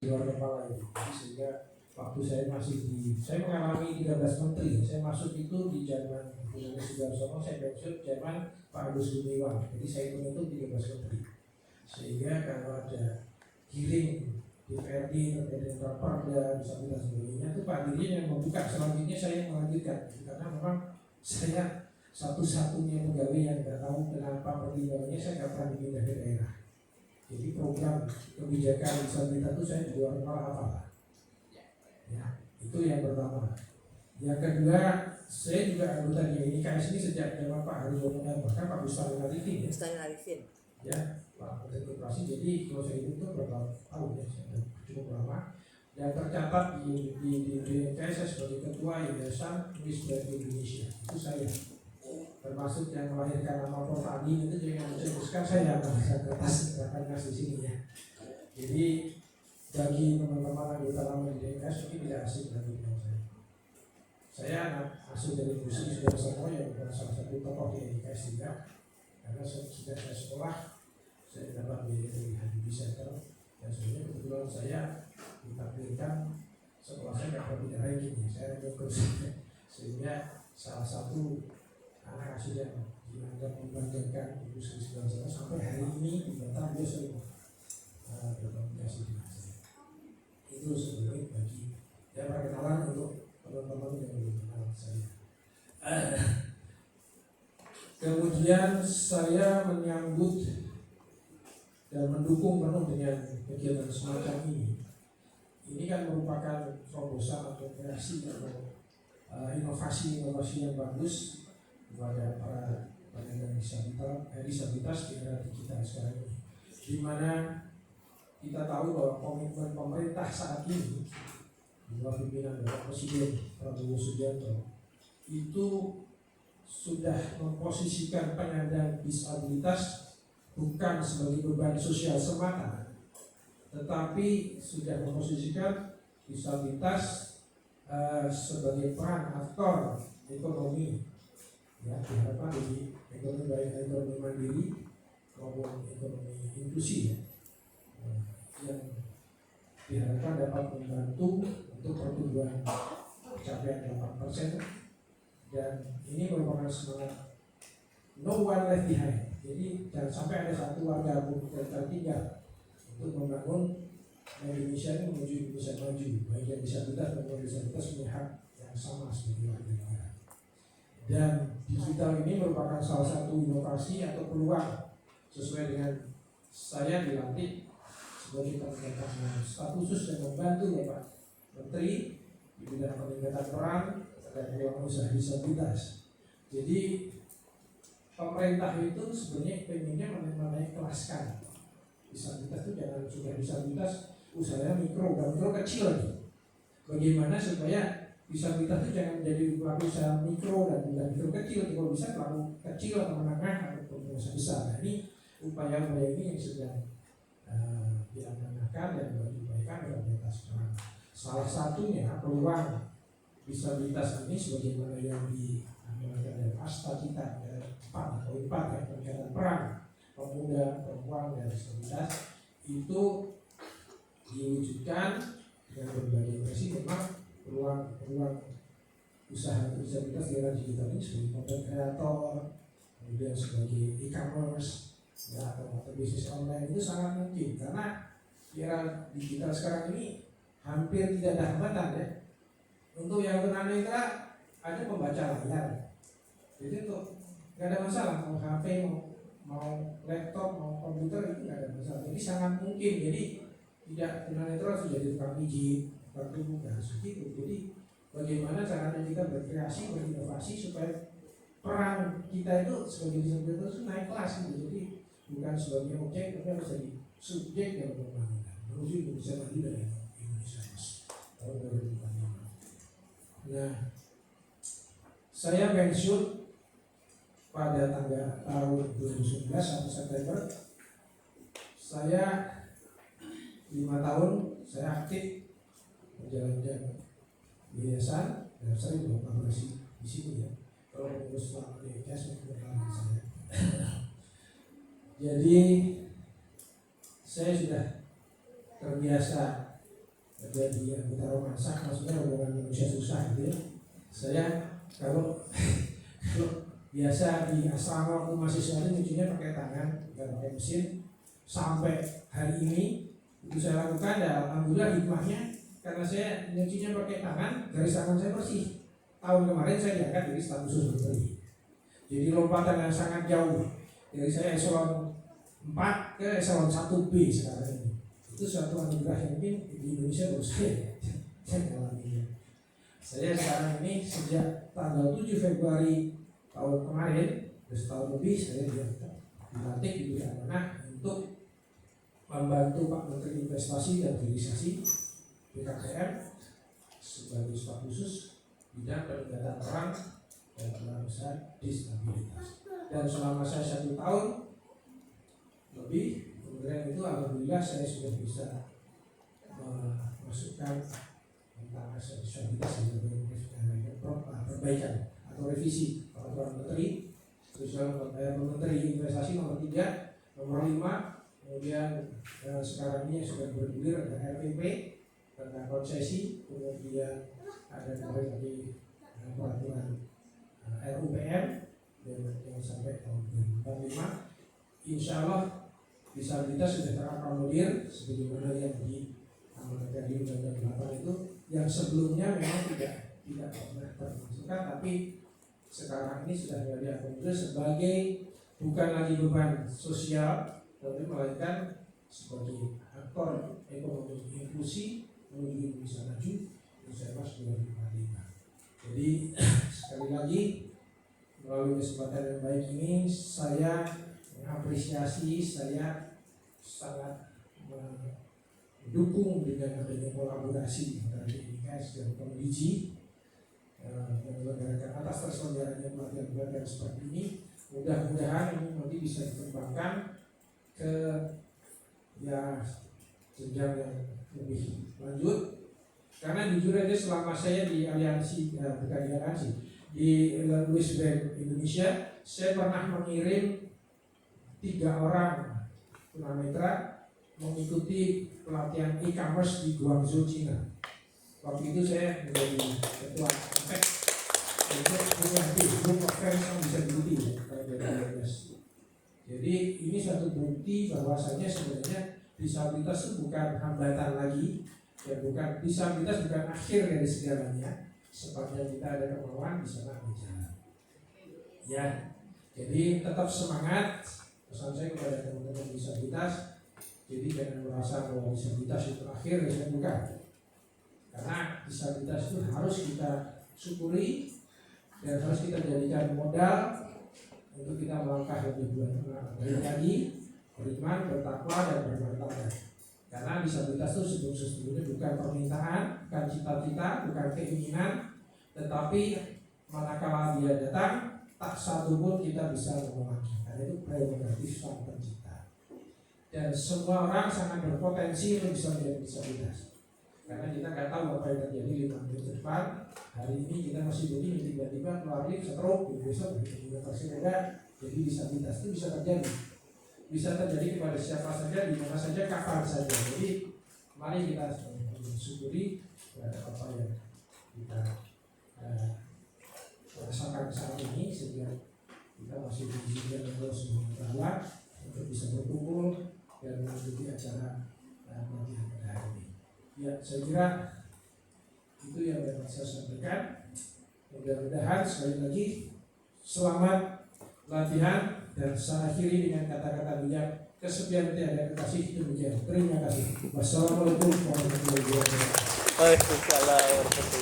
luar kepala itu. Sehingga waktu saya mengalami 13 menteri. Saya masuk itu di zaman Bung Sudarsono, saya pensiun zaman Pak Agus Gumiwang. Jadi saya itu 13 menteri. Sehingga kalau ada hearing DPRD terkait dengan Raperda, misalnya dan sebagainya, itu Pak Dirjen yang membuka. Selanjutnya saya melanjutkan, karena memang saya satu-satunya pegawai yang nggak tahu kenapa pertimbangannya saya nggak pernah dipindah ke daerah. Jadi program kebijakan disabilitas itu saya juga apa? Ya, itu yang pertama. Yang kedua, saya juga anggota di IKS ini sejak zaman Pak Haryono, bahkan Pak Bustami Arifin. Ya, Pak Menteri Koperasi. Jadi kalau saya itu berapa tahun ya, saya cukup lama. Dan tercatat di IKS saya sebagai ketua Yayasan Turis Bali Indonesia. Itu saya. Termasuk yang melahirkan nama Protani itu juga yang saya teruskan saya bahasa kertas di sini ya. Jadi bagi teman-teman anggota lama di DKS mungkin tidak asing lagi dengan saya. Saya anak asuh dari Gusti Sudarsono yang bukan salah satu tokoh di DKS juga. Karena sejak saya sekolah saya dapat biaya dari Habibie Center dan sebenarnya kebetulan saya ditakdirkan sekolah saya nggak berbeda lagi nih. Saya terus sehingga salah satu anak asuh yang dianggap membanggakan Ibu Sri Sudarsono sampai hari ini di Batam dia sering berkomunikasi dengan saya. Itu sebenarnya bagi ya perkenalan untuk teman-teman yang belum kenal saya. Kemudian saya menyambut dan mendukung penuh dengan kegiatan semacam ini. Ini kan merupakan terobosan atau kreasi atau inovasi yang bagus kepada para penyandang disabilitas di era digital sekarang ini, di mana kita tahu bahwa komitmen pemerintah saat ini di bawah pimpinan Bapak Presiden Prabowo Subianto itu sudah memposisikan penyandang disabilitas bukan sebagai beban sosial semata, tetapi sudah memposisikan disabilitas sebagai peran aktor ekonomi. Ya, diharapkan di ekonomi baik ekonomi mandiri maupun ekonomi inklusi ya, yang diharapkan dapat membantu untuk pertumbuhan capaian 8%, dan ini merupakan semangat no one left behind. Jadi jangan sampai ada satu warga pun tertinggal untuk membangun Indonesia ini menuju Indonesia maju, baik yang disabilitas maupun disabilitas punya hak yang sama seperti warga negara. Dan digital ini merupakan salah satu inovasi atau peluang sesuai dengan saya dilantik sebagai peningkatan staf khusus dan membantu Bapak Menteri di bidang peningkatan peran dan peluang usaha disabilitas. Jadi pemerintah itu sebenarnya pengennya menaik kelaskan disabilitas itu, jangan sudah disabilitas usahanya mikro dan mikro kecil lagi. Bagaimana supaya disabilitas itu jangan menjadi pelaku usaha mikro dan mikro kecil, kalau bisa pelaku kecil atau menengah atau pengusaha besar. Nah, ini upaya-upaya ini yang sedang dilaksanakan dan diupayakan oleh pemerintah sekarang. Salah satunya peluang disabilitas ini sebagaimana yang diamalkan dari asta kita dari 4 ya, peningkatan peran pemuda, perempuan dan disabilitas itu diwujudkan dengan berbagai versi. Memang peluang usaha disabilitas di era digital ini sebagai content creator, kemudian sebagai e-commerce ya, atau bisnis online itu sangat mungkin, karena di era digital sekarang ini hampir tidak ada hambatan ya. Untuk yang tunanetra ada pembaca layar, jadi untuk nggak ada masalah mau HP mau laptop mau komputer itu nggak ada masalah. Jadi sangat mungkin, jadi tidak tunanetra harus jadi tukang pijit, bertumbuh dan segitu. Jadi bagaimana caranya kita berkreasi, berinovasi supaya peran kita itu sebagai disabilitas itu naik kelas gitu. Jadi bukan sebagai objek, tapi harus jadi subjek yang pembangunan menuju Indonesia maju dari Indonesia Mas tahun 2045. Nah, saya pensiun pada tahun 2019 1 September. Saya 5 tahun saya aktif menjalankan yayasan dan sering berkolaborasi di sini ya. Kalau pengurus selama di IKS mengenal saya. Jadi saya sudah terbiasa jadi anggota romansa, maksudnya hubungan manusia susah gitu ya. Saya kalau biasa di asrama aku mahasiswa itu nyucinya pakai tangan, bukan pakai mesin. Sampai hari ini itu saya lakukan, dan alhamdulillah hikmahnya karena saya nyucinya pakai tangan, garis tangan saya bersih. Tahun kemarin saya diangkat dari staf khusus menteri. Jadi lompatan yang sangat jauh dari saya eselon 4 ke eselon 1B sekarang ini. Itu suatu anugerah yang mungkin di Indonesia baru saya mengalaminya. Saya sekarang ini sejak tanggal 7 Februari tahun kemarin, setahun lebih saya dilantik di bidang amanah untuk membantu Pak Menteri Investasi dan Hilirisasi BKPM sebagai staf khusus bidang peningkatan orang dan pengusaha disabilitas. Dan selama saya 1 tahun lebih kemudian itu alhamdulillah saya sudah bisa memasukkan tentang disabilitas sebagai perbaikan atau revisi peraturan menteri, khususnya Menteri Investasi nomor 3, nomor 5, kemudian sekarang ini sudah bergulir ada RPP tentang konsesi, kemudian ada kemarin lagi peraturan RUPM yang sampai tahun 2045. Insya Allah disabilitas sudah terakomodir sebagaimana yang diamanatkan di Undang-Undang 8 itu, yang sebelumnya memang tidak pernah termasukkan, tapi sekarang ini sudah diakomodir sebagai bukan lagi beban sosial, tapi melainkan sebagai aktor ekonomi inklusi menuju Indonesia maju, Indonesia Emas 2045. Jadi sekali lagi melalui kesempatan yang baik ini saya mengapresiasi, saya sangat mendukung dengan adanya kolaborasi antara IKS dan Komdiji menyelenggarakan atas terselenggaranya pelatihan-pelatihan seperti ini. Mudah-mudahan ini nanti bisa dikembangkan ke jenjang yang lebih lanjut. Karena jujur aja selama saya di aliansi, bukan di aliansi, di Louis Bank Indonesia, saya pernah mengirim 3 orang tunanetra mengikuti pelatihan e-commerce di Guangzhou, Cina. Waktu itu saya menjadi ketua APEC untuk punya group of friends yang bisa diikuti pada 2012. Jadi ini satu bukti bahwasanya sebenarnya disabilitas itu bukan hambatan lagi, ya bukan, disabilitas bukan akhir dari segalanya. Sepanjang kita ada kemauan di sana ada jalan. Ya, jadi tetap semangat. Pesan saya kepada teman-teman disabilitas, jadi jangan merasa bahwa disabilitas itu akhir, ya bukan. Karena disabilitas itu harus kita syukuri dan harus kita jadikan modal untuk kita melangkah lebih baik lagi, beriman, bertakwa dan bermartabat. Karena disabilitas itu sesungguhnya bukan permintaan, bukan cita-cita, bukan keinginan, tetapi manakala dia datang, tak satu pun kita bisa menolaknya. Karena itu prerogatif sang pencipta. Dan semua orang sangat berpotensi untuk bisa menjadi disabilitas. Karena kita nggak tahu apa yang terjadi 5 menit ke depan. Hari ini kita masih begini, tiba-tiba keluarga stroke, besok juga vaksin ada, jadi disabilitas itu bisa terjadi. Bisa terjadi kepada siapa saja, di mana saja, kapan saja. Jadi mari kita syukuri terhadap apa yang kita rasakan saat ini, sehingga kita masih diizinkan Allah Subhanahu wa Ta'ala untuk bisa berkumpul dan mengikuti acara pelatihan pada hari ini. Ya, saya kira itu yang dapat saya sampaikan. Mudah-mudahan sekali lagi selamat latihan. Dan saya akhiri dengan kata-kata bijak, kesepian tiada kekasih demikian. Terima kasih. Wassalamualaikum warahmatullahi wabarakatuh.